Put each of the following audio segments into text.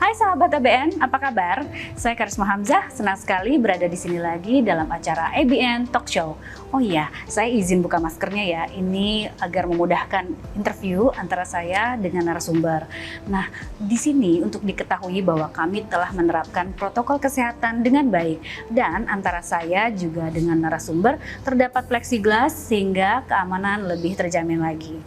Hai sahabat ABN, apa kabar? Saya Karisma Hamzah, senang sekali berada di sini lagi dalam acara ABN Talk Show. Oh iya, saya izin buka maskernya ya, ini agar memudahkan interview antara saya dengan narasumber. Nah, di sini untuk diketahui bahwa kami telah menerapkan protokol kesehatan dengan baik dan antara saya juga dengan narasumber terdapat plexiglass sehingga keamanan lebih terjamin lagi.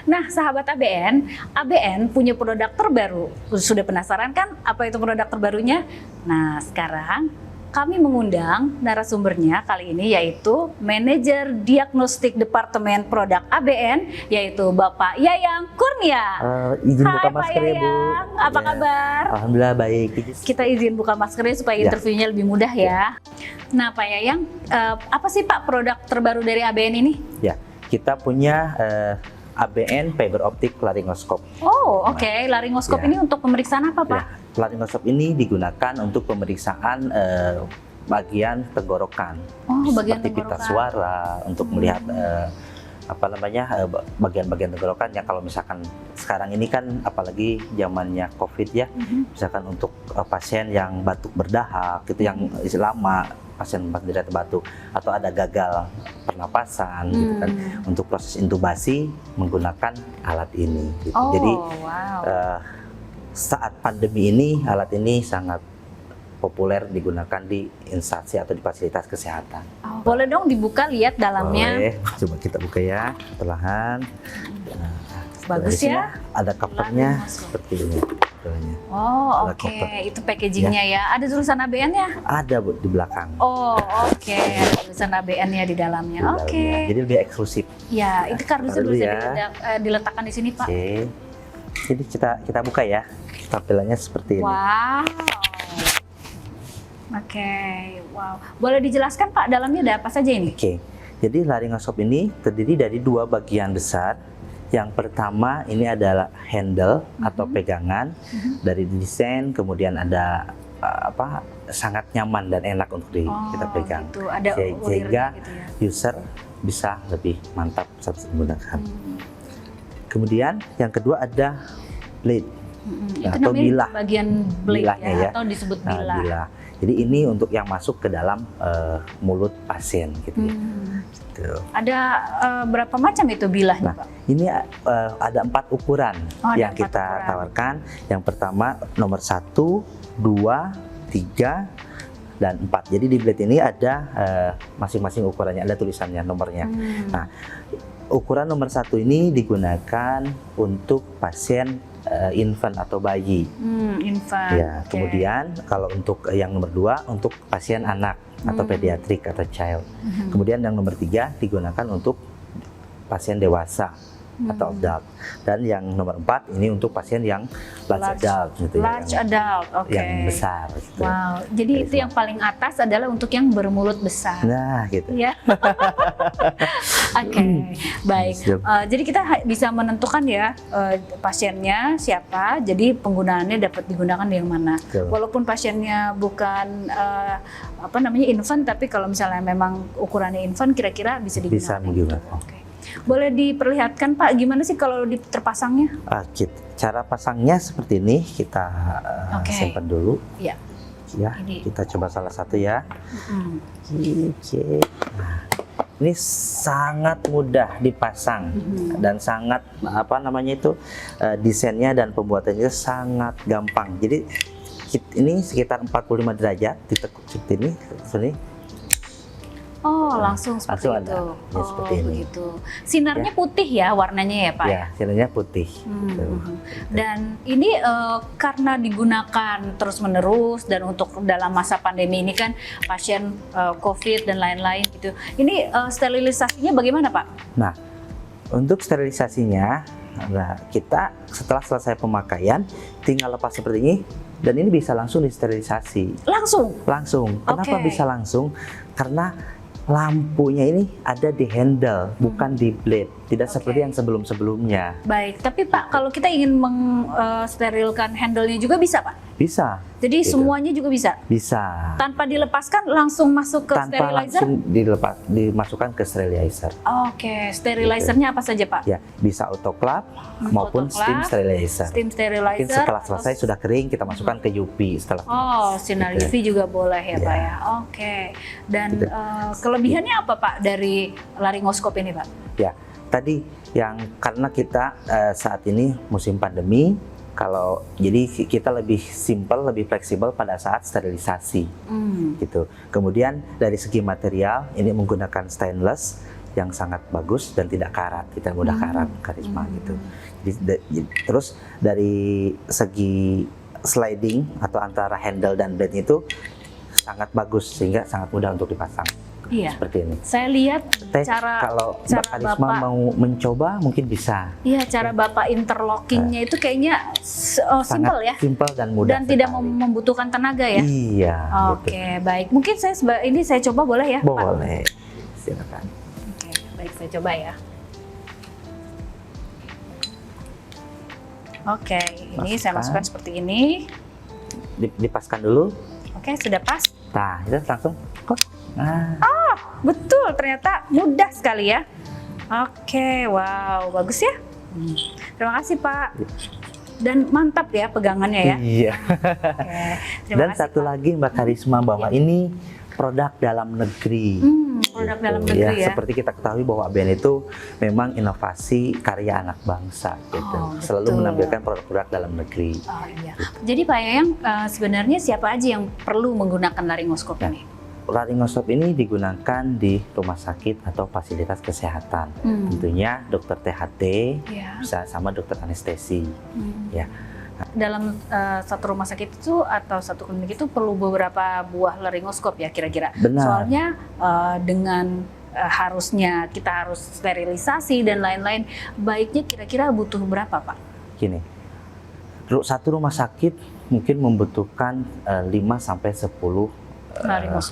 Nah, sahabat ABN punya produk terbaru. Sudah penasaran kan apa itu produk terbarunya? Nah, sekarang kami mengundang narasumbernya kali ini yaitu Manajer Diagnostik Departemen Produk ABN yaitu Bapak Yayang Kurnia. Izin Hai buka Pak masker ya Bu. Yayang, apa kabar? Alhamdulillah baik. Kita izin buka maskernya supaya interviewnya lebih mudah ya. Nah Pak Yayang, apa sih Pak produk terbaru dari ABN ini? Ya, kita punya ABN Fiber Optic Laryngoskop. Oh oke, Laryngoskop Ya. ini untuk pemeriksaan apa Pak? Ya, laryngoskop ini digunakan untuk pemeriksaan bagian tenggorokan. Oh, bagian seperti pita tenggorokan. suara untuk melihat bagian-bagian tenggorokan ya. Kalau misalkan sekarang ini kan apalagi zamannya COVID ya, misalkan untuk pasien yang batuk berdahak itu yang lama, pasien menderita batuk atau ada gagal pernapasan gitu kan, untuk proses intubasi menggunakan alat ini gitu. Oh, Jadi wow. saat pandemi ini alat ini sangat populer digunakan di instansi atau di fasilitas kesehatan. Oh, boleh dong dibuka lihat dalamnya. Boleh, coba kita buka ya, perlahan. Nah, Bagus di sini ya. ada covernya Laryngoskop. seperti ini. Covernya. Oh Ada oke, cover. itu packagingnya ya. Ada tulisan ABN-nya? Ada Bu di belakang. Oh oke, ada tulisan ABN-nya di dalamnya. Di Oke. dalamnya. Jadi lebih eksklusif. Ya, itu kardusnya Taruh dulu bisa ya. diletakkan di sini Pak. Oke. Jadi kita buka ya. Tampilannya seperti ini. Wow. Oke, wow. Boleh dijelaskan Pak, dalamnya ada apa saja ini? Oke. Jadi laryngoskop ini terdiri dari dua bagian besar. Yang pertama ini adalah handle atau pegangan dari desain, kemudian ada sangat nyaman dan enak untuk kita pegang. Gitu. Ada Sehingga ulirnya gitu ya. user bisa lebih mantap saat menggunakan. Kemudian yang kedua ada blade Itu atau namanya bilah. bagian blade Bilahnya ya, ya. atau disebut Nah, bilah. bilah. Jadi ini untuk yang masuk ke dalam mulut pasien gitu ya. Gitu. Ada berapa macam itu bilahnya Nah, Pak? ini ada 4 ukuran Oh, ada yang 4 kita ukuran. tawarkan. Yang pertama nomor 1, 2, 3, dan 4. Jadi di blade ini ada masing-masing ukurannya, ada tulisannya, nomornya. Nah, ukuran nomor 1 ini digunakan untuk pasien infant atau bayi. Infant. Ya, Oke. kemudian kalau untuk yang nomor 2 untuk pasien anak atau pediatrik atau child. Kemudian yang nomor 3 digunakan untuk pasien dewasa atau adult. Dan yang nomor 4 ini untuk pasien yang large adult gitu Large ya, adult, oke. yang besar gitu. Wow, jadi itu yang paling atas adalah untuk yang bermulut besar. Nah, gitu. Ya. Oke, baik. Siap. Jadi kita bisa menentukan ya pasiennya siapa. Jadi penggunaannya dapat digunakan yang mana. Betul. Walaupun pasiennya bukan infant, tapi kalau misalnya memang ukurannya infant, kira-kira bisa digunakan. Bisa menggunakan. Oke. Boleh diperlihatkan Pak, gimana sih kalau terpasangnya? Cara pasangnya seperti ini, kita Oke. simpan dulu. Iya. Ya, Ini. kita coba salah satu ya. Oke. Nah, ini sangat mudah dipasang dan sangat desainnya dan pembuatannya sangat gampang. Jadi ini sekitar 45 derajat ditekuk seperti ini, Oh, langsung seperti langsung itu. ada. Ya, seperti ini. Begitu. Sinarnya putih ya warnanya ya Pak? Ya, sinarnya putih. Tuh. Dan ini karena digunakan terus-menerus dan untuk dalam masa pandemi ini kan pasien COVID dan lain-lain gitu. Ini sterilisasinya bagaimana Pak? Nah, untuk sterilisasinya, kita setelah selesai pemakaian tinggal lepas seperti ini dan ini bisa langsung disterilisasi. Langsung? Langsung. Kenapa Oke. bisa langsung? Karena lampunya ini ada di handle, bukan di blade. Tidak seperti yang sebelum-sebelumnya. Baik, tapi Pak kalau kita ingin mengsterilkan handle-nya juga bisa Pak? Bisa. Jadi Gitu. semuanya juga bisa? Bisa. Tanpa dilepaskan langsung masuk ke Tanpa sterilizer? langsung dimasukkan ke sterilizer. Oke, sterilizernya apa saja Pak? Ya, bisa autoclave maupun Autoclave, steam sterilizer. Steam sterilizer. Mungkin setelah atau- selesai sudah kering kita masukkan ke UV setelah. Oh, sinar Gitu. UV juga boleh ya Ya. Pak ya? Oke. Dan Gitu. kelebihannya apa Pak dari laryngoskop ini Pak? Ya, tadi yang karena kita saat ini musim pandemi, kalau jadi kita lebih simpel, lebih fleksibel pada saat sterilisasi gitu. Kemudian dari segi material ini menggunakan stainless yang sangat bagus dan tidak karat, tidak mudah karat Karisma gitu. Terus dari segi sliding atau antara handle dan blade itu sangat bagus sehingga sangat mudah untuk dipasang. Iya. Seperti ini. Saya lihat Kalau Mbak cara Karisma Bapak- mau mencoba mungkin bisa. Iya, cara Bapak interlockingnya itu kayaknya simple ya? Simple dan mudah. Dan tidak sekali. membutuhkan tenaga ya? Iya. Oke, baik. Mungkin ini saya coba boleh ya, Gitu. Pak? Boleh. Silakan. Oke, baik saya coba ya. Oke, ini saya Masukkan. masukkan seperti ini. Dipaskan dulu. Oke, sudah pas. Nah, itu langsung kok. Nah, Betul, ternyata mudah sekali ya. Oke, wow, bagus ya. Terima kasih Pak. Dan mantap ya pegangannya ya. iya. Oke, terima Dan kasih, satu Pak. lagi Mbak Karisma bahwa ini produk dalam negeri. Produk Gitu. dalam negeri ya. Seperti kita ketahui bahwa ABN itu memang inovasi karya anak bangsa gitu. Oh, Selalu betul. menampilkan produk-produk dalam negeri. Oh iya. Jadi Pak Yayang, sebenarnya siapa aja yang perlu menggunakan laryngoskop Ya. ini? Laryngoskop ini digunakan di rumah sakit atau fasilitas kesehatan. Tentunya dokter THT, Ya. bisa sama dokter anestesi. Ya. Dalam satu rumah sakit itu atau satu klinik itu perlu beberapa buah laryngoskop ya kira-kira. Benar. Soalnya dengan harusnya kita harus sterilisasi dan lain-lain, baiknya kira-kira butuh berapa Pak? Gini, satu rumah sakit mungkin membutuhkan 5 sampai 10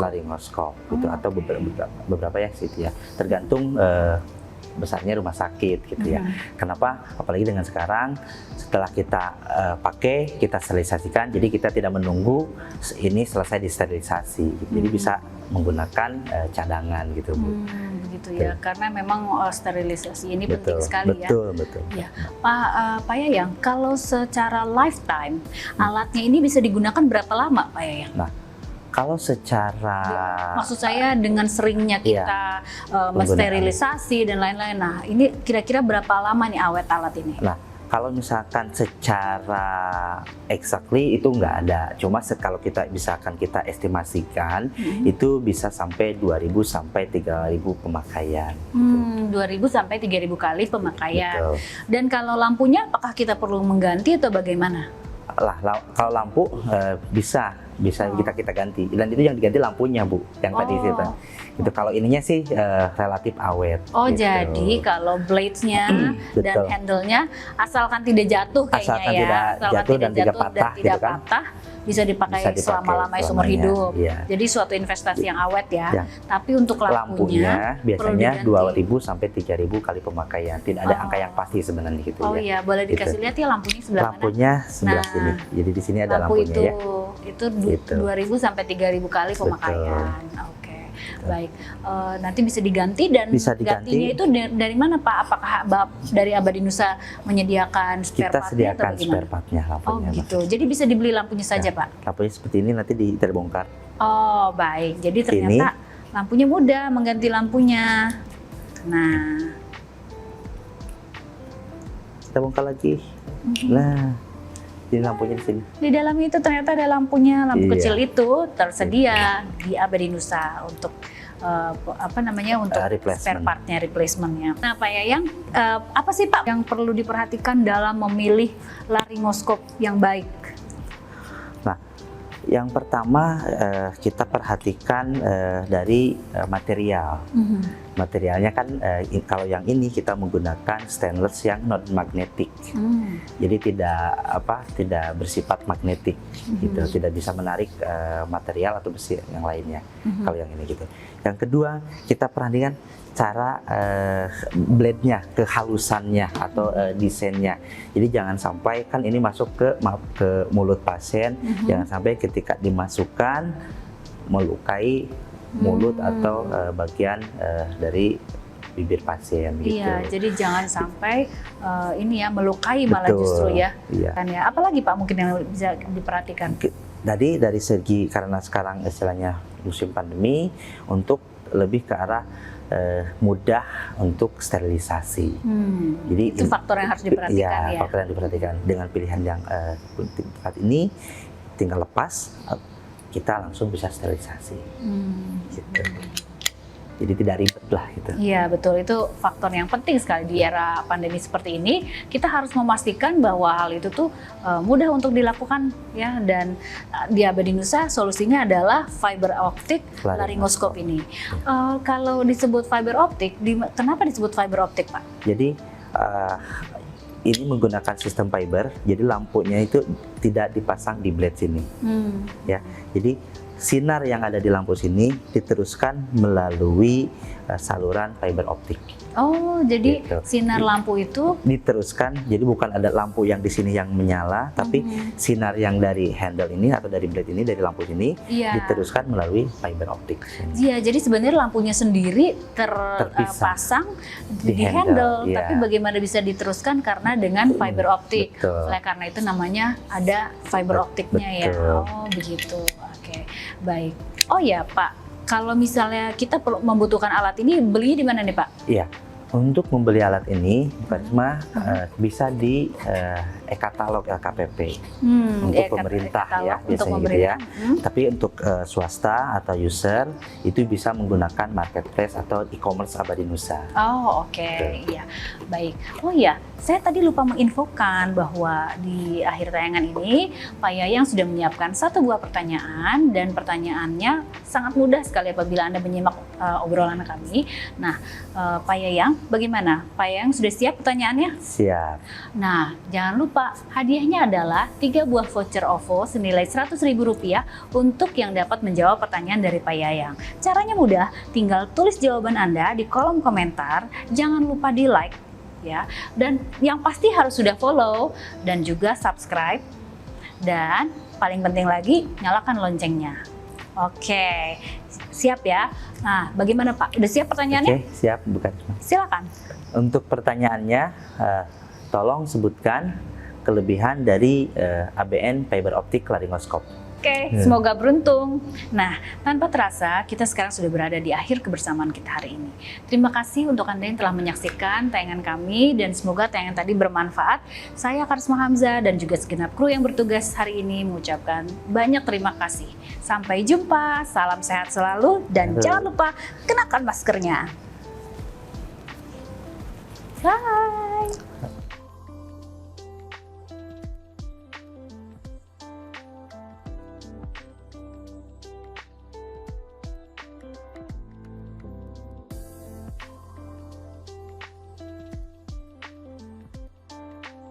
laryngoskop gitu, atau beberapa ya sih ya, tergantung besarnya rumah sakit gitu ya. Kenapa? Apalagi dengan sekarang setelah kita pakai, kita sterilisasikan, jadi kita tidak menunggu ini selesai disterilisasi. Jadi bisa menggunakan cadangan gitu Bu. Begitu ya, karena memang sterilisasi ini penting Betul, sekali ya. betul. Ya, Pak Yayang, kalau secara lifetime alatnya ini bisa digunakan berapa lama Pak Yayang? Nah, kalau secara Maksud saya dengan seringnya kita mensterilisasi dan lain-lain. Nah, ini kira-kira berapa lama nih awet alat ini? Nah, kalau misalkan secara exactly itu nggak ada. Cuma kalau kita misalkan kita estimasikan itu bisa sampai 2.000 sampai 3.000 pemakaian. 2.000 sampai 3.000 kali pemakaian. Betul. Dan kalau lampunya apakah kita perlu mengganti atau bagaimana? Kalau lampu bisa kita ganti, dan itu yang diganti lampunya Bu, yang tadi kita itu. Kalau ininya sih relatif awet. Oh gitu. jadi kalau bladesnya dan Betul. handle-nya asalkan tidak jatuh kayaknya Asalkan ya, tidak jatuh dan tidak patah gitu kan. bisa dipakai Bisa dipakai selama-lamanya seumur selamanya, hidup. iya. Jadi suatu investasi yang awet ya. Ya. Tapi untuk lampunya biasanya perlu 2.000 sampai 3.000 kali pemakaian. Tidak ada angka yang pasti sebenarnya gitu Oh ya. iya, boleh dikasih lihat ya lampunya sebelah mana? Lampunya sebelah Nah, sini. Jadi di sini ada Lampu lampunya ya. itu Gitu. 2.000 sampai 3.000 kali pemakaian. Oke, baik. Nanti bisa diganti dan Bisa diganti. gantinya itu dari mana Pak? Apakah dari Abadinusa menyediakan spare Kita partnya atau sediakan bagaimana? spare partnya Oh lampunya. Mas. gitu. Jadi bisa dibeli lampunya saja Ya. Pak? Lampunya seperti ini nanti terbongkar. Oh baik. Jadi ternyata lampunya mudah mengganti lampunya. Nah, Kita bongkar lagi. Nah, ini lampunya di sini. di dalam itu ternyata ada lampunya, lampu Iya. kecil itu tersedia di Abadinusa untuk untuk Replacement. spare partnya, replacementnya. Nah Pak Yayang, apa sih Pak yang perlu diperhatikan dalam memilih laryngoskop yang baik? Nah, yang pertama kita perhatikan dari material. Materialnya kan kalau yang ini kita menggunakan stainless yang non magnetik. Jadi tidak bersifat magnetik gitu, tidak bisa menarik material atau besi yang lainnya. Kalau yang ini gitu. Yang kedua, kita perhatikan cara blade-nya, kehalusannya atau desainnya. Jadi jangan sampai kan ini masuk ke mulut pasien, jangan sampai ketika dimasukkan melukai mulut atau bagian dari bibir pasien gitu. Iya, jadi jangan sampai ini ya melukai malah justru ya. Iya. Kan ya. Apalagi Pak mungkin yang bisa diperhatikan? Dari segi karena sekarang istilahnya musim pandemi, untuk lebih ke arah mudah untuk sterilisasi. Jadi itu faktor yang harus diperhatikan ya. Faktor yang diperhatikan dengan pilihan yang saat ini tinggal lepas, kita langsung bisa sterilisasi. Gitu. Jadi tidak ribet lah gitu. Iya betul, itu faktor yang penting sekali di era pandemi seperti ini. Kita harus memastikan bahwa hal itu tuh mudah untuk dilakukan ya, dan di Abadi Nusa solusinya adalah fiber optic laryngoskop ini. Kalau disebut fiber optic, kenapa disebut fiber optic Pak? Jadi ini menggunakan sistem fiber, jadi lampunya itu tidak dipasang di blade sini, ya. Jadi sinar yang ada di lampu sini diteruskan melalui saluran fiber optik. Oh, jadi gitu. Sinar lampu itu diteruskan, jadi bukan ada lampu yang di sini yang menyala, tapi sinar yang dari handle ini atau dari blade ini, dari lampu sini diteruskan melalui fiber optik. Iya, jadi sebenarnya lampunya sendiri terpasang di handle, tapi bagaimana bisa diteruskan karena dengan fiber optik. Oleh karena itu namanya ada fiber optiknya ya. Oh, begitu. Oke, baik. Oh ya, Pak. Kalau misalnya kita perlu membutuhkan alat ini, belinya di mana nih Pak? Iya, untuk membeli alat ini, Karisma bisa di e-katalog LKPP untuk pemerintah ya, biasanya gitu ya. Tapi untuk swasta atau user itu bisa menggunakan marketplace atau e-commerce Abadi Nusa. Oh oke, iya, baik. Oh iya, saya tadi lupa menginfokan bahwa di akhir tayangan ini Pak Yayang sudah menyiapkan satu buah pertanyaan, dan pertanyaannya sangat mudah sekali apabila Anda menyimak obrolan kami. Nah, Pak Yayang, bagaimana? Pak Yayang sudah siap pertanyaannya? Siap. Nah, jangan lupa hadiahnya adalah 3 buah voucher OVO senilai Rp100.000 untuk yang dapat menjawab pertanyaan dari Pak Yayang. Caranya mudah, tinggal tulis jawaban Anda di kolom komentar, jangan lupa di like ya, dan yang pasti harus sudah follow dan juga subscribe, dan paling penting lagi nyalakan loncengnya. Oke, siap ya. Nah, bagaimana Pak? Udah siap pertanyaannya? Oke, siap, bukan. Silakan. Untuk pertanyaannya, tolong sebutkan kelebihan dari ABN fiber optic laryngoskop. Oke, semoga beruntung. Nah, tanpa terasa kita sekarang sudah berada di akhir kebersamaan kita hari ini. Terima kasih untuk Anda yang telah menyaksikan tayangan kami, dan semoga tayangan tadi bermanfaat. Saya Karisma Hamzah dan juga segenap kru yang bertugas hari ini mengucapkan banyak terima kasih. Sampai jumpa, salam sehat selalu, dan jangan lupa kenakan maskernya. Bye!